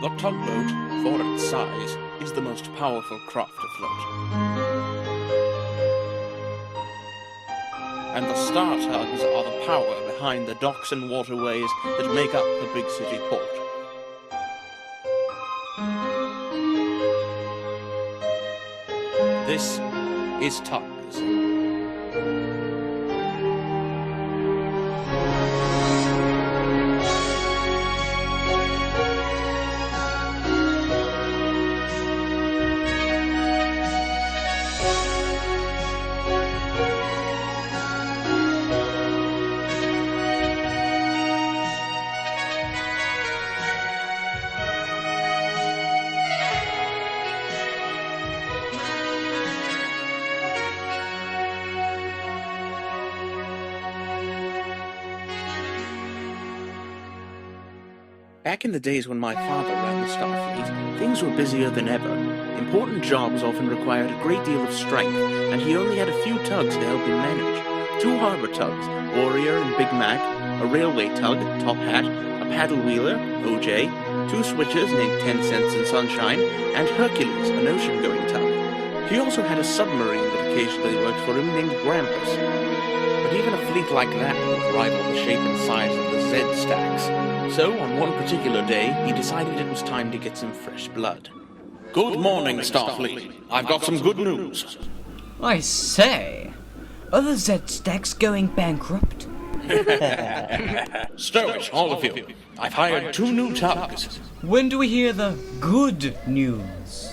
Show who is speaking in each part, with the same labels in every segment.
Speaker 1: The tugboat, for its size, is the most powerful craft afloat. And the Star Tugs are the power behind the docks and waterways that make up the big city port. This is TUGS. Back in the days when my father ran the Starfleet, things were busier than ever. Important jobs often required a great deal of strength, and he only had a few tugs to help him manage. 2 harbor tugs, Warrior and Big Mac, a railway tug, Top Hat, a paddle wheeler, OJ, 2 switchers named 10 Cents and Sunshine, and Hercules, an ocean-going tug. He also had a submarine that occasionally worked for him named Grampus. But even a fleet like that would rival the shape and size of the Z stacks. So, on one particular day, he decided it was time to get some fresh blood. Good morning, Starfleet. I've got some good news.
Speaker 2: I say, are the Z-Stacks going bankrupt?
Speaker 1: Stow it, all of you. I've hired 2 new tugs.
Speaker 2: When do we hear the good news?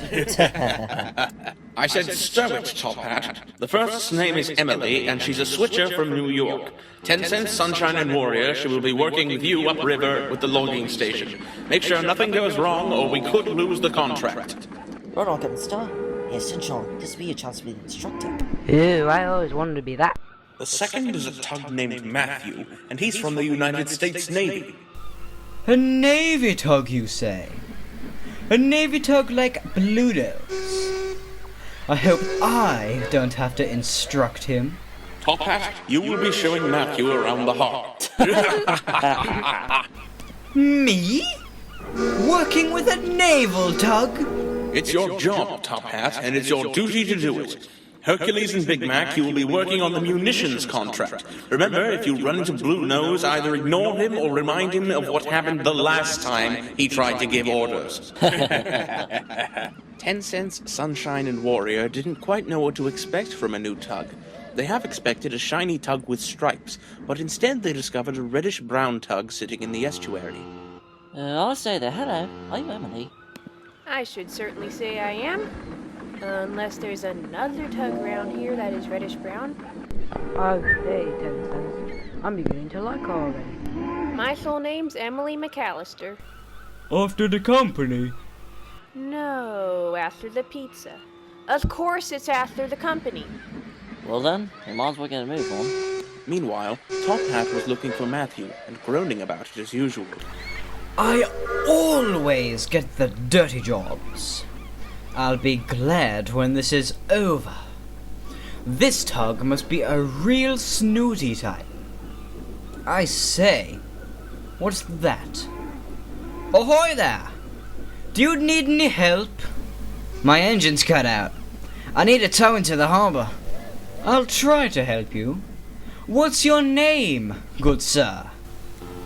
Speaker 1: I said stow it, Top Hat. The first's name is Emily, and she's a switcher from New York. 10 Cents, Sunshine, and Warrior, she will be working with you upriver with the logging station. Make sure nothing goes wrong, or we could lose the contract.
Speaker 3: Right on, Captain Star. Hey, Sunshine, this will be your chance to be the instructor.
Speaker 4: Ew, I always wanted to be that.
Speaker 1: The second is a tug named Matthew, and he's from the United States Navy.
Speaker 2: A Navy tug, you say? A Navy tug like Bluto's? I hope I don't have to instruct him.
Speaker 1: Top Hat, you will be showing Matthew around the heart.
Speaker 2: Me? Working with a naval tug?
Speaker 1: It's your job, Top Hat, and it's your duty to do it. Hercules and Big Mac, you will be working on the munitions contract. Remember, if you run into Blue Nose, either ignore him or remind him of what happened the last time he tried to give orders. 10 Cents, Sunshine, and Warrior didn't quite know what to expect from a new tug. They half expected a shiny tug with stripes, but instead they discovered a reddish-brown tug sitting in the estuary.
Speaker 3: I'll say that. Hello, I'm Emily.
Speaker 5: I should certainly say I am. Unless there's another tug around here that is reddish-brown.
Speaker 4: Oh, hey, 10 cents. I'm beginning to like her already.
Speaker 5: My full name's Emily McAllister.
Speaker 2: After the company.
Speaker 5: No, after the pizza. Of course it's after the company.
Speaker 3: Well then, we might as well get a move on.
Speaker 1: Meanwhile, Top Hat was looking for Matthew and groaning about it as usual.
Speaker 2: I always get the dirty jobs. I'll be glad when this is over. This tug must be a real snooty type. I say, what's that? Ahoy there! Do you need any help? My engine's cut out. I need a tow into the harbor. I'll try to help you. What's your name, good sir?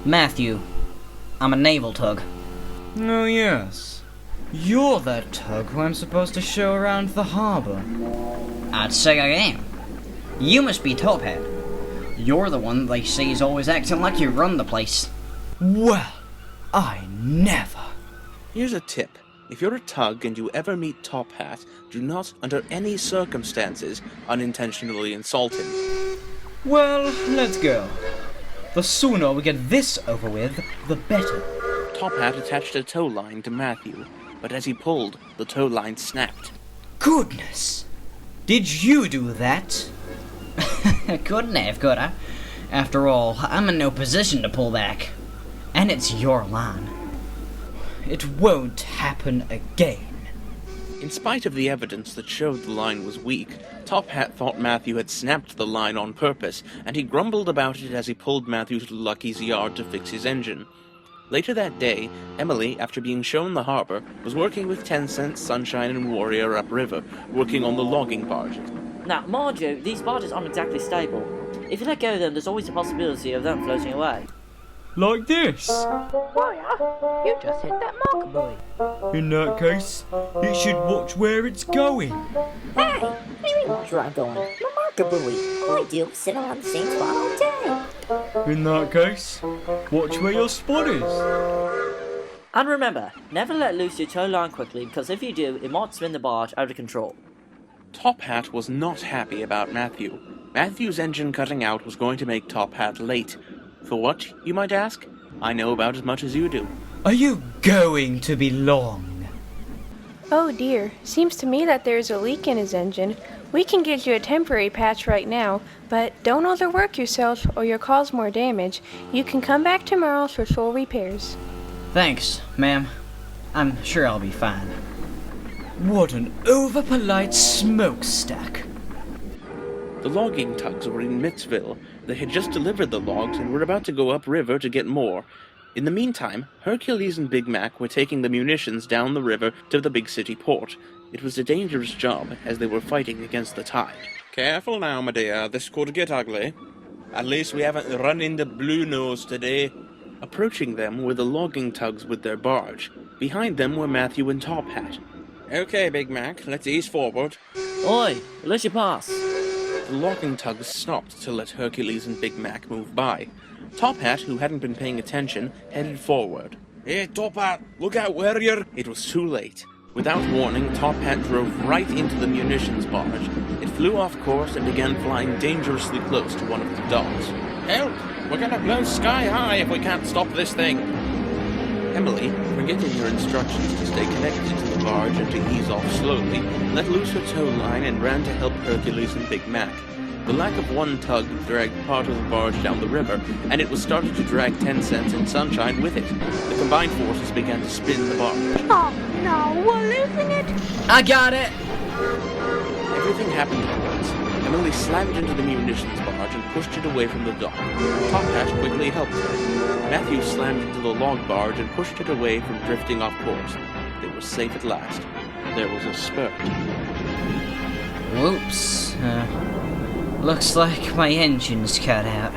Speaker 6: Matthew. I'm a naval tug.
Speaker 2: Oh, yes. You're that tug who I'm supposed to show around the harbor.
Speaker 6: I'd say I am. You must be Top Hat. You're the one they say is always acting like you run the place.
Speaker 2: Well, I never.
Speaker 1: Here's a tip. If you're a tug and you ever meet Top Hat, do not, under any circumstances, unintentionally insult him.
Speaker 2: Well, let's go. The sooner we get this over with, the better.
Speaker 1: Top Hat attached a tow line to Matthew, but as he pulled, the tow line snapped.
Speaker 2: Goodness! Did you do that?
Speaker 6: Couldn't have, could I? After all, I'm in no position to pull back. And it's your line.
Speaker 2: It won't happen again.
Speaker 1: In spite of the evidence that showed the line was weak, Top Hat thought Matthew had snapped the line on purpose, and he grumbled about it as he pulled Matthew to Lucky's yard to fix his engine. Later that day, Emily, after being shown the harbor, was working with 10 Cent, Sunshine, and Warrior upriver, working on the logging barges.
Speaker 7: Now, mind you, these barges aren't exactly stable. If you let go of them, there's always a possibility of them floating away.
Speaker 2: Like this.
Speaker 4: Why, you just hit that marker buoy.
Speaker 2: In that case, it should watch where it's going.
Speaker 3: Hey, what do you mean watch where I'm going? The marker buoy. All I do is sit on the same spot all day.
Speaker 2: In that case, watch where your spot is.
Speaker 7: And remember, never let loose your tow line quickly, because if you do, it might spin the barge out of control.
Speaker 1: Top Hat was not happy about Matthew. Matthew's engine cutting out was going to make Top Hat late. For what, you might ask? I know about as much as you do.
Speaker 2: Are you going to be long?
Speaker 5: Oh dear, seems to me that there's a leak in his engine. We can get you a temporary patch right now, but don't overwork yourself or you'll cause more damage. You can come back tomorrow for full repairs.
Speaker 6: Thanks, ma'am. I'm sure I'll be fine.
Speaker 2: What an over-polite smokestack.
Speaker 1: The logging tugs were in Mittsville. They had just delivered the logs and were about to go upriver to get more. In the meantime, Hercules and Big Mac were taking the munitions down the river to the big city port. It was a dangerous job, as they were fighting against the tide. Careful now, my dear. This could get ugly. At least we haven't run into Blue Nose today. Approaching them were the logging tugs with their barge. Behind them were Matthew and Top Hat. Okay, Big Mac, let's ease forward.
Speaker 7: Oi, let you pass.
Speaker 1: The logging tugs stopped to let Hercules and Big Mac move by. Top Hat, who hadn't been paying attention, headed forward. Hey, Top Hat, look out, warrior! It was too late. Without warning, Top Hat drove right into the munitions barge. It flew off course and began flying dangerously close to one of the docks. Help! We're gonna blow sky high if we can't stop this thing! Emily, forgetting her instructions to stay connected to the barge and to ease off slowly, let loose her tow line and ran to help Hercules and Big Mac. The lack of one tug dragged part of the barge down the river, and it was starting to drag 10 Cents and Sunshine with it. The combined forces began to spin the barge.
Speaker 4: Oh no, we're losing it.
Speaker 6: I got it!
Speaker 1: Everything happened at once. Emily slammed into the munitions barge and pushed it away from the dock. Top Hat quickly helped her. Matthew slammed into the log barge and pushed it away from drifting off course. They were safe at last. There was a spurt.
Speaker 6: Whoops. Looks like my engine's cut out.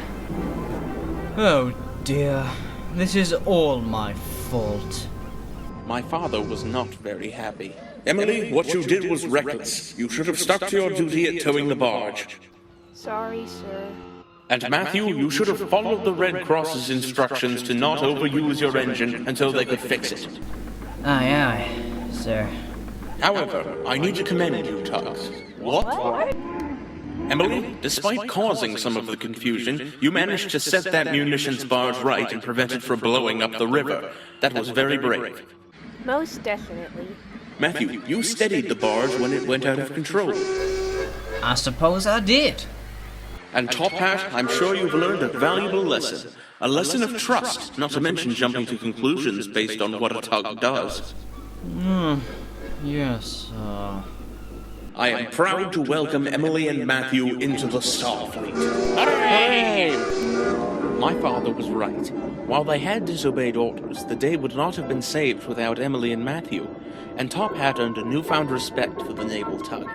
Speaker 2: Oh dear, this is all my fault.
Speaker 1: My father was not very happy. Emily, what you did was reckless. You should have stuck to your duty at towing the barge.
Speaker 5: Sorry, sir.
Speaker 1: And Matthew, you should have followed the Red Cross's instructions to not overuse your engine until they could fix it.
Speaker 6: Aye, aye, sir.
Speaker 1: However, I need to commend you, Tugs. What? Emily, despite causing some of the confusion, you managed to set that munitions barge right and prevent it from blowing up the river. That was very brave.
Speaker 5: Most definitely.
Speaker 1: Matthew, you steadied the barge when it went out of control.
Speaker 6: I suppose I did.
Speaker 1: And Top Hat, I'm sure you've learned a valuable lesson. A lesson of trust, not to mention jumping to conclusions based on what a tug does.
Speaker 6: Yes,
Speaker 1: I am proud to welcome Emily and Matthew into the Starfleet. Hooray! My father was right. While they had disobeyed orders, the day would not have been saved without Emily and Matthew, and Top Hat earned a newfound respect for the naval tug.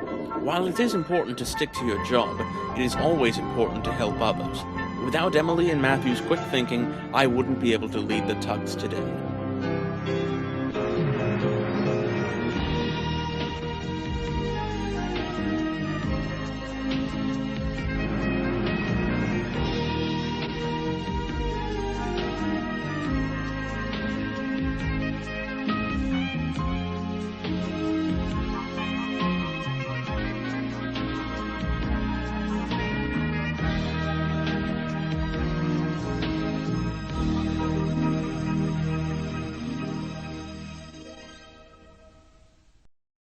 Speaker 1: While it is important to stick to your job, it is always important to help others. Without Emily and Matthew's quick thinking, I wouldn't be able to lead the tugs today.